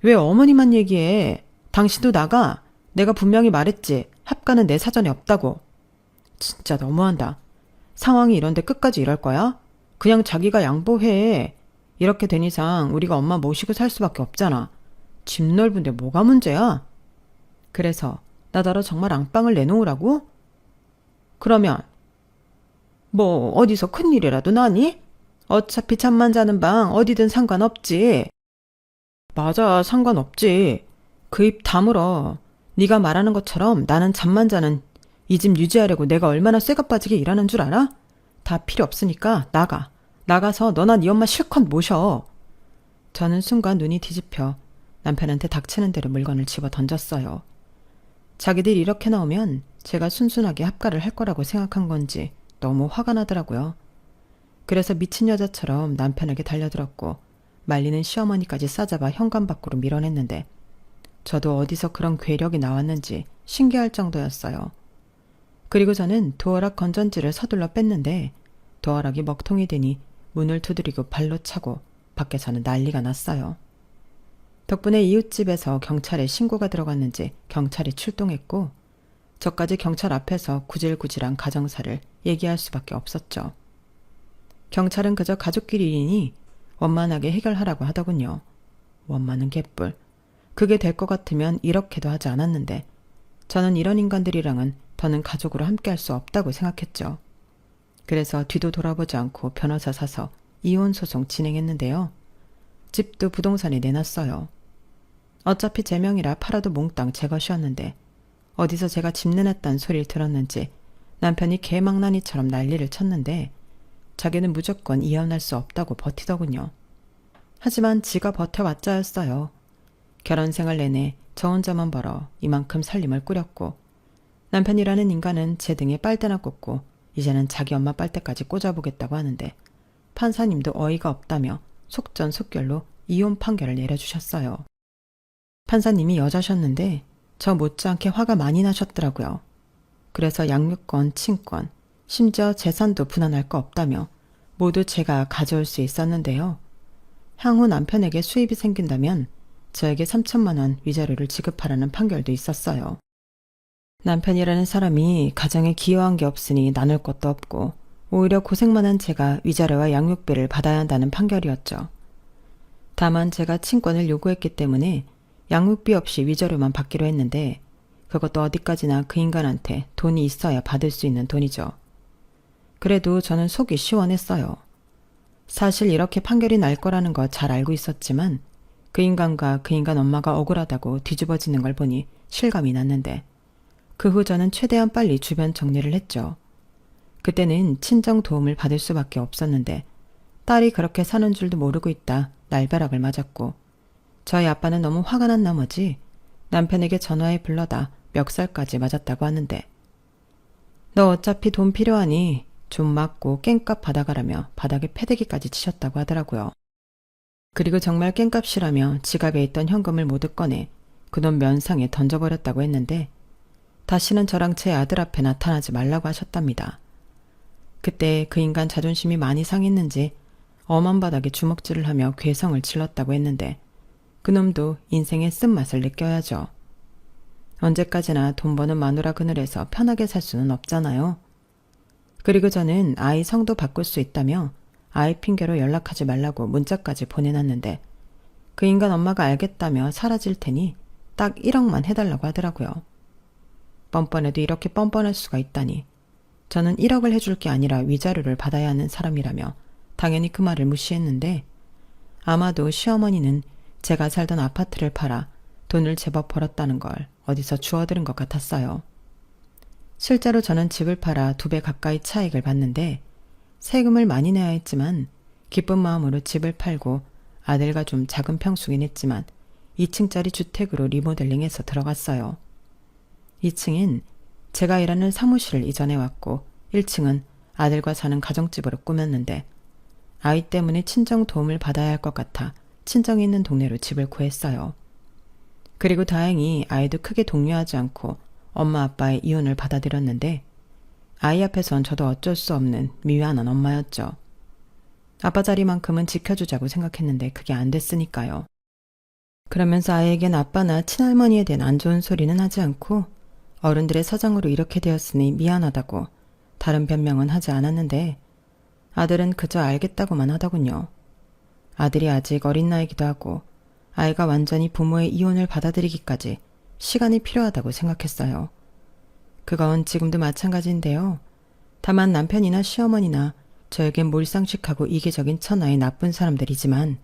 왜 어머니만 얘기해? 당신도 나가. 내가 분명히 말했지. 합가는 내 사전에 없다고. 진짜 너무한다. 상황이 이런데 끝까지 이럴 거야? 그냥 자기가 양보해. 이렇게 된 이상 우리가 엄마 모시고 살 수밖에 없잖아. 집 넓은데 뭐가 문제야? 그래서 나더러 정말 앙빵을 내놓으라고? 그러면 뭐 어디서 큰일이라도 나니? 어차피 잠만 자는 방 어디든 상관없지. 맞아, 상관없지. 그 입 다물어. 네가 말하는 것처럼 나는 잠만 자는 이 집 유지하려고 내가 얼마나 쇠가 빠지게 일하는 줄 알아? 다 필요 없으니까 나가. 나가서 너나 네 엄마 실컷 모셔. 저는 순간 눈이 뒤집혀 남편한테 닥치는 대로 물건을 집어 던졌어요. 자기들 이렇게 나오면 제가 순순하게 합가를 할 거라고 생각한 건지 너무 화가 나더라고요. 그래서 미친 여자처럼 남편에게 달려들었고 말리는 시어머니까지 싸잡아 현관 밖으로 밀어냈는데 저도 어디서 그런 괴력이 나왔는지 신기할 정도였어요. 그리고 저는 도어락 건전지를 서둘러 뺐는데 도어락이 먹통이 되니 문을 두드리고 발로 차고 밖에서는 난리가 났어요. 덕분에 이웃집에서 경찰에 신고가 들어갔는지 경찰이 출동했고 저까지 경찰 앞에서 구질구질한 가정사를 얘기할 수밖에 없었죠. 경찰은 그저 가족끼리니 원만하게 해결하라고 하더군요. 원만은 개뿔. 그게 될 것 같으면 이렇게도 하지 않았는데 저는 이런 인간들이랑은 더는 가족으로 함께할 수 없다고 생각했죠. 그래서 뒤도 돌아보지 않고 변호사 사서 이혼 소송 진행했는데요. 집도 부동산에 내놨어요. 어차피 제 명이라 팔아도 몽땅 제 것이었는데 어디서 제가 집 내놨다는 소리를 들었는지 남편이 개망나니처럼 난리를 쳤는데 자기는 무조건 이혼할 수 없다고 버티더군요. 하지만 지가 버텨왔자였어요. 결혼 생활 내내 저 혼자만 벌어 이만큼 살림을 꾸렸고 남편이라는 인간은 제 등에 빨대나 꽂고 이제는 자기 엄마 빨대까지 꽂아보겠다고 하는데 판사님도 어이가 없다며 속전속결로 이혼 판결을 내려주셨어요. 판사님이 여자셨는데 저 못지않게 화가 많이 나셨더라고요. 그래서 양육권, 친권, 심지어 재산도 분할할 거 없다며 모두 제가 가져올 수 있었는데요. 향후 남편에게 수입이 생긴다면 저에게 3천만 원 위자료를 지급하라는 판결도 있었어요. 남편이라는 사람이 가정에 기여한 게 없으니 나눌 것도 없고 오히려 고생만 한 제가 위자료와 양육비를 받아야 한다는 판결이었죠. 다만 제가 친권을 요구했기 때문에 양육비 없이 위자료만 받기로 했는데 그것도 어디까지나 그 인간한테 돈이 있어야 받을 수 있는 돈이죠. 그래도 저는 속이 시원했어요. 사실 이렇게 판결이 날 거라는 거 잘 알고 있었지만 그 인간과 그 인간 엄마가 억울하다고 뒤집어지는 걸 보니 실감이 났는데 그 후 저는 최대한 빨리 주변 정리를 했죠. 그때는 친정 도움을 받을 수밖에 없었는데 딸이 그렇게 사는 줄도 모르고 있다 날벼락을 맞았고 저희 아빠는 너무 화가 난 나머지 남편에게 전화해 불러다 멱살까지 맞았다고 하는데 너 어차피 돈 필요하니 좀 맞고 깽값 받아가라며 바닥에 패대기까지 치셨다고 하더라고요. 그리고 정말 깽값이라며 지갑에 있던 현금을 모두 꺼내 그놈 면상에 던져버렸다고 했는데 다시는 저랑 제 아들 앞에 나타나지 말라고 하셨답니다. 그때 그 인간 자존심이 많이 상했는지 엄한 바닥에 주먹질을 하며 괴성을 질렀다고 했는데 그놈도 인생의 쓴맛을 느껴야죠. 언제까지나 돈 버는 마누라 그늘에서 편하게 살 수는 없잖아요. 그리고 저는 아이 성도 바꿀 수 있다며 아이 핑계로 연락하지 말라고 문자까지 보내놨는데 그 인간 엄마가 알겠다며 사라질 테니 딱 1억만 해달라고 하더라고요. 뻔뻔해도 이렇게 뻔뻔할 수가 있다니. 저는 1억을 해줄 게 아니라 위자료를 받아야 하는 사람이라며 당연히 그 말을 무시했는데 아마도 시어머니는 제가 살던 아파트를 팔아 돈을 제법 벌었다는 걸 어디서 주워들은 것 같았어요. 실제로 저는 집을 팔아 2배 가까이 차익을 봤는데 세금을 많이 내야 했지만 기쁜 마음으로 집을 팔고 아들과 좀 작은 평수긴 했지만 2층짜리 주택으로 리모델링해서 들어갔어요. 2층엔 제가 일하는 사무실을 이전해 왔고 1층은 아들과 사는 가정집으로 꾸몄는데 아이 때문에 친정 도움을 받아야 할 것 같아 친정이 있는 동네로 집을 구했어요. 그리고 다행히 아이도 크게 동요하지 않고 엄마 아빠의 이혼을 받아들였는데 아이 앞에선 저도 어쩔 수 없는 미안한 엄마였죠. 아빠 자리만큼은 지켜주자고 생각했는데 그게 안 됐으니까요. 그러면서 아이에겐 아빠나 친할머니에 대한 안 좋은 소리는 하지 않고 어른들의 사정으로 이렇게 되었으니 미안하다고 다른 변명은 하지 않았는데 아들은 그저 알겠다고만 하더군요. 아들이 아직 어린 나이기도 하고 아이가 완전히 부모의 이혼을 받아들이기까지 시간이 필요하다고 생각했어요. 그건 지금도 마찬가지인데요. 다만 남편이나 시어머니나 저에겐 몰상식하고 이기적인 천하의 나쁜 사람들이지만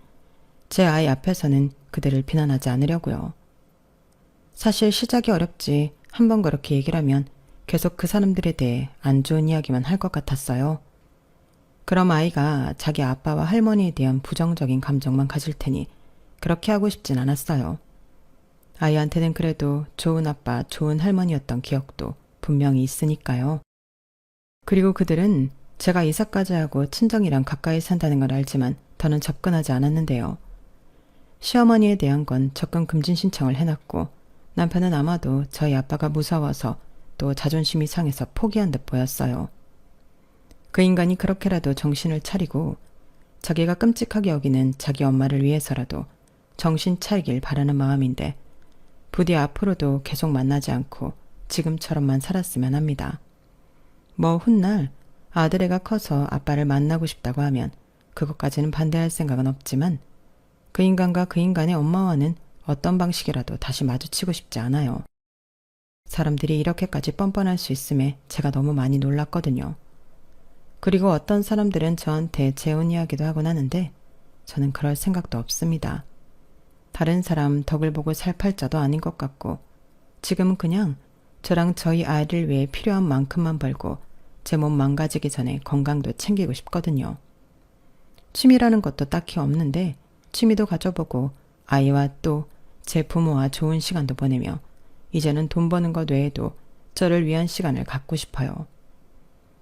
제 아이 앞에서는 그들을 비난하지 않으려고요. 사실 시작이 어렵지 한번 그렇게 얘기를 하면 계속 그 사람들에 대해 안 좋은 이야기만 할 것 같았어요. 그럼 아이가 자기 아빠와 할머니에 대한 부정적인 감정만 가질 테니 그렇게 하고 싶진 않았어요. 아이한테는 그래도 좋은 아빠, 좋은 할머니였던 기억도 분명히 있으니까요. 그리고 그들은 제가 이사까지 하고 친정이랑 가까이 산다는 걸 알지만 더는 접근하지 않았는데요. 시어머니에 대한 건 접근 금지 신청을 해놨고 남편은 아마도 저희 아빠가 무서워서 또 자존심이 상해서 포기한 듯 보였어요. 그 인간이 그렇게라도 정신을 차리고 자기가 끔찍하게 여기는 자기 엄마를 위해서라도 정신 차리길 바라는 마음인데 부디 앞으로도 계속 만나지 않고 지금처럼만 살았으면 합니다. 뭐 훗날 아들애가 커서 아빠를 만나고 싶다고 하면 그것까지는 반대할 생각은 없지만 그 인간과 그 인간의 엄마와는 어떤 방식이라도 다시 마주치고 싶지 않아요. 사람들이 이렇게까지 뻔뻔할 수 있음에 제가 너무 많이 놀랐거든요. 그리고 어떤 사람들은 저한테 재혼 이야기도 하곤 하는데 저는 그럴 생각도 없습니다. 다른 사람 덕을 보고 살 팔자도 아닌 것 같고 지금은 그냥 저랑 저희 아이를 위해 필요한 만큼만 벌고 제 몸 망가지기 전에 건강도 챙기고 싶거든요. 취미라는 것도 딱히 없는데 취미도 가져보고 아이와 또 제 부모와 좋은 시간도 보내며 이제는 돈 버는 것 외에도 저를 위한 시간을 갖고 싶어요.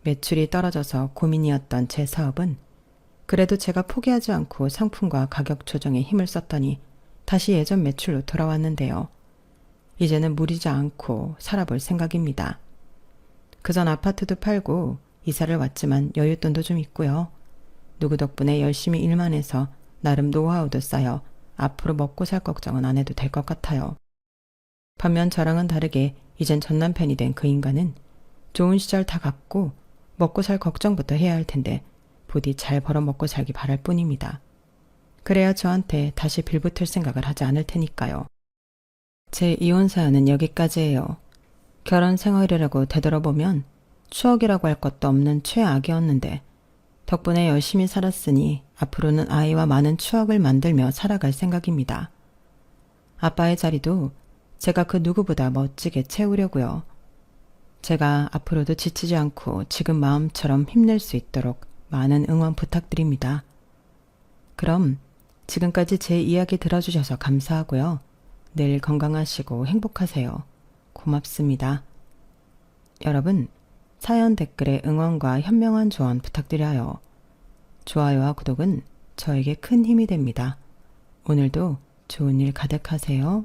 매출이 떨어져서 고민이었던 제 사업은 그래도 제가 포기하지 않고 상품과 가격 조정에 힘을 썼더니 다시 예전 매출로 돌아왔는데요. 이제는 무리지 않고 살아볼 생각입니다. 그전 아파트도 팔고 이사를 왔지만 여윳돈도 좀 있고요. 누구 덕분에 열심히 일만 해서 나름 노하우도 쌓여 앞으로 먹고 살 걱정은 안 해도 될 것 같아요. 반면 저랑은 다르게 이젠 전 남편이 된 그 인간은 좋은 시절 다 갔고 먹고 살 걱정부터 해야 할 텐데 부디 잘 벌어 먹고 살기 바랄 뿐입니다. 그래야 저한테 다시 빌붙을 생각을 하지 않을 테니까요. 제 이혼 사연은 여기까지예요. 결혼 생활이라고 되돌아보면 추억이라고 할 것도 없는 최악이었는데 덕분에 열심히 살았으니 앞으로는 아이와 많은 추억을 만들며 살아갈 생각입니다. 아빠의 자리도 제가 그 누구보다 멋지게 채우려고요. 제가 앞으로도 지치지 않고 지금 마음처럼 힘낼 수 있도록 많은 응원 부탁드립니다. 그럼 지금까지 제 이야기 들어주셔서 감사하고요. 늘 건강하시고 행복하세요. 고맙습니다. 여러분, 사연 댓글에 응원과 현명한 조언 부탁드려요. 좋아요와 구독은 저에게 큰 힘이 됩니다. 오늘도 좋은 일 가득하세요.